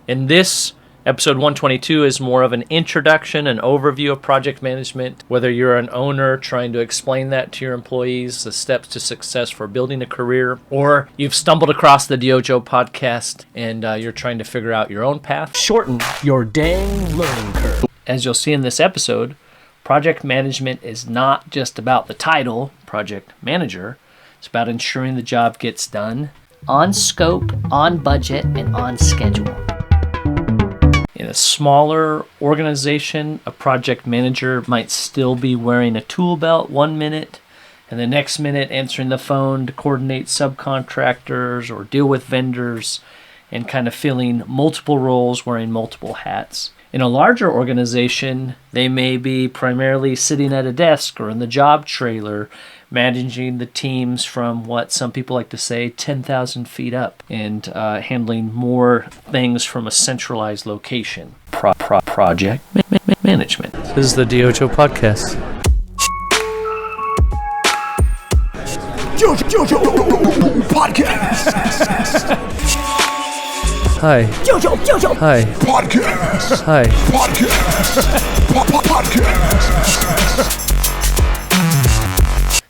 In this episode 122 is more of an introduction, an overview of project management. Whether you're an owner trying to explain that to your employees, the steps to success for building a career, or you've stumbled across the DYOJO podcast and you're trying to figure out your own path. Shorten your dang learning curve. As you'll see in this episode, project management is not just about the title, project manager. It's about ensuring the job gets done On scope, on budget, and on schedule. In a smaller organization, a project manager might still be wearing a tool belt 1 minute, and the next minute answering the phone to coordinate subcontractors or deal with vendors, and kind of filling multiple roles, wearing multiple hats. In a larger organization, they may be primarily sitting at a desk or in the job trailer, managing the teams from what some people like to say 10,000 feet up, and handling more things from a centralized location. Project management. This is the DYOJO Podcast. DYOJO Podcast. Hi. DYOJO. Hi. Podcast. Hi. Podcast.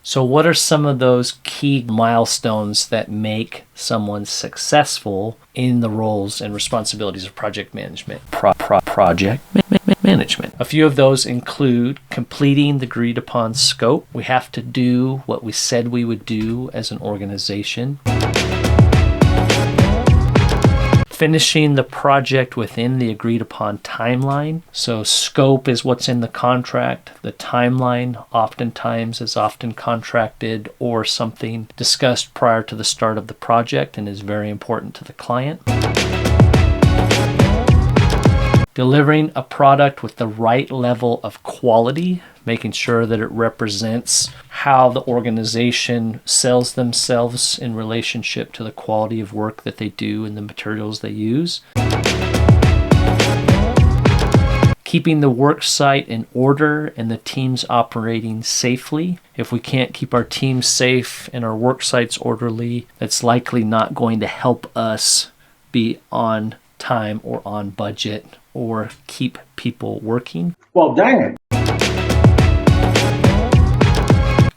So what are some of those key milestones that make someone successful in the roles and responsibilities of project management? Project management. A few of those include completing the agreed upon scope. We have to do what we said we would do as an organization. Finishing the project within the agreed upon timeline. So scope is what's in the contract. The timeline oftentimes is often contracted or something discussed prior to the start of the project and is very important to the client. Delivering a product with the right level of quality, making sure that it represents how the organization sells themselves in relationship to the quality of work that they do and the materials they use. Keeping the work site in order and the teams operating safely. If we can't keep our teams safe and our work sites orderly, that's likely not going to help us be on time or on budget or keep people working. Well, dang it.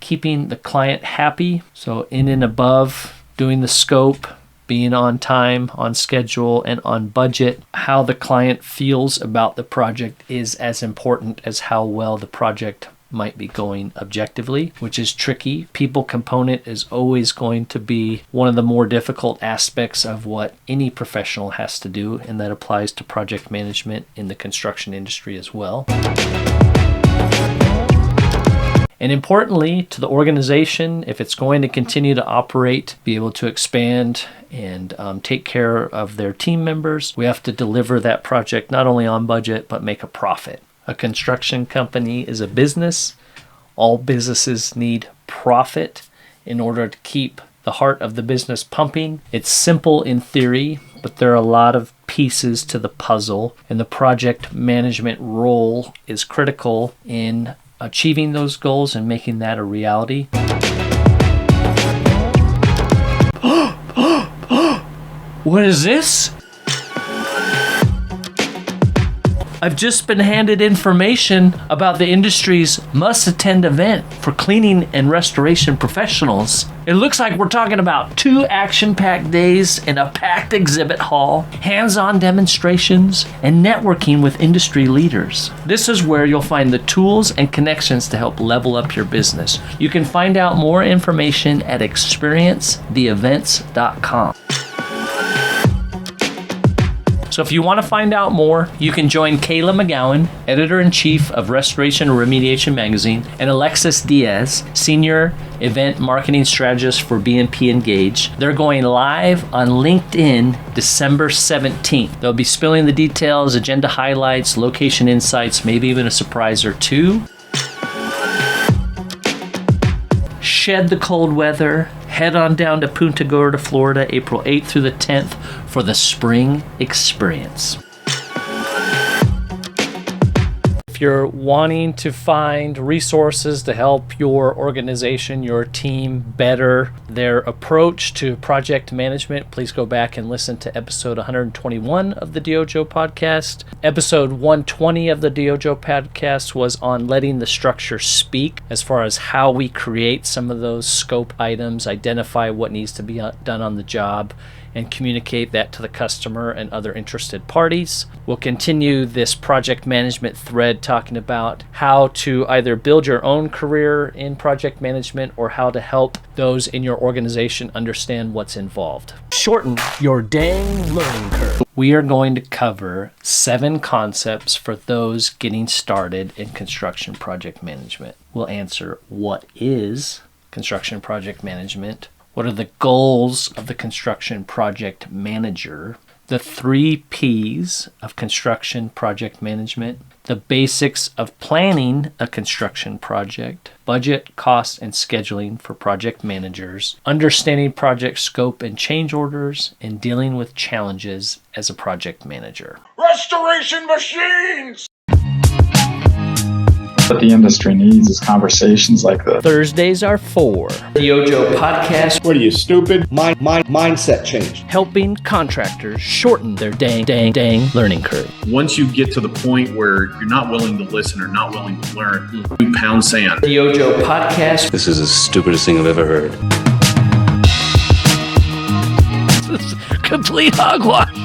Keeping the client happy, so in and above doing the scope, being on time, on schedule, and on budget. How the client feels about the project is as important as how well the project might be going objectively, which is tricky. People component is always going to be one of the more difficult aspects of what any professional has to do, and that applies to project management in the construction industry as well. And importantly, to the organization, if it's going to continue to operate, be able to expand and take care of their team members, we have to deliver that project not only on budget, but make a profit. A construction company is a business. All businesses need profit in order to keep the heart of the business pumping. It's simple in theory, but there are a lot of pieces to the puzzle, and the project management role is critical in achieving those goals and making that a reality. What is this? I've just been handed information about the industry's must-attend event for cleaning and restoration professionals. It looks like we're talking about 2 action-packed days in a packed exhibit hall, hands-on demonstrations, and networking with industry leaders. This is where you'll find the tools and connections to help level up your business. You can find out more information at experiencetheevents.com. So if you want to find out more, you can join Kayla McGowan, Editor-in-Chief of Restoration and Remediation Magazine, and Alexis Diaz, Senior Event Marketing Strategist for BNP Engage. They're going live on LinkedIn December 17th. They'll be spilling the details, agenda highlights, location insights, maybe even a surprise or two. Shed the cold weather, head on down to Punta Gorda, Florida, April 8th through the 10th for the spring experience. you're wanting to find resources to help your organization, your team better their approach to project management, please go back and listen to episode 121 of the DYOJO Podcast. Episode 120 of the DYOJO Podcast was on letting the structure speak, as far as how we create some of those scope items, identify what needs to be done on the job, and communicate that to the customer and other interested parties. We'll continue this project management thread talking about how to either build your own career in project management or how to help those in your organization understand what's involved. Shorten your dang learning curve. We are going to cover 7 concepts for those getting started in construction project management. We'll answer what is construction project management, what are the goals of the construction project manager, the 3 P's of construction project management, the basics of planning a construction project, budget, cost, and scheduling for project managers, understanding project scope and change orders, and dealing with challenges as a project manager. Restoration machines! What the industry needs is conversations like this. Thursdays are for DYOJO Podcast, What are you, stupid? Mindset change. helping contractors shorten their dang learning curve. Once you get to the point where you're not willing to listen or not willing to learn, you pound sand. DYOJO Podcast. This is the stupidest thing I've ever heard. Complete hogwash.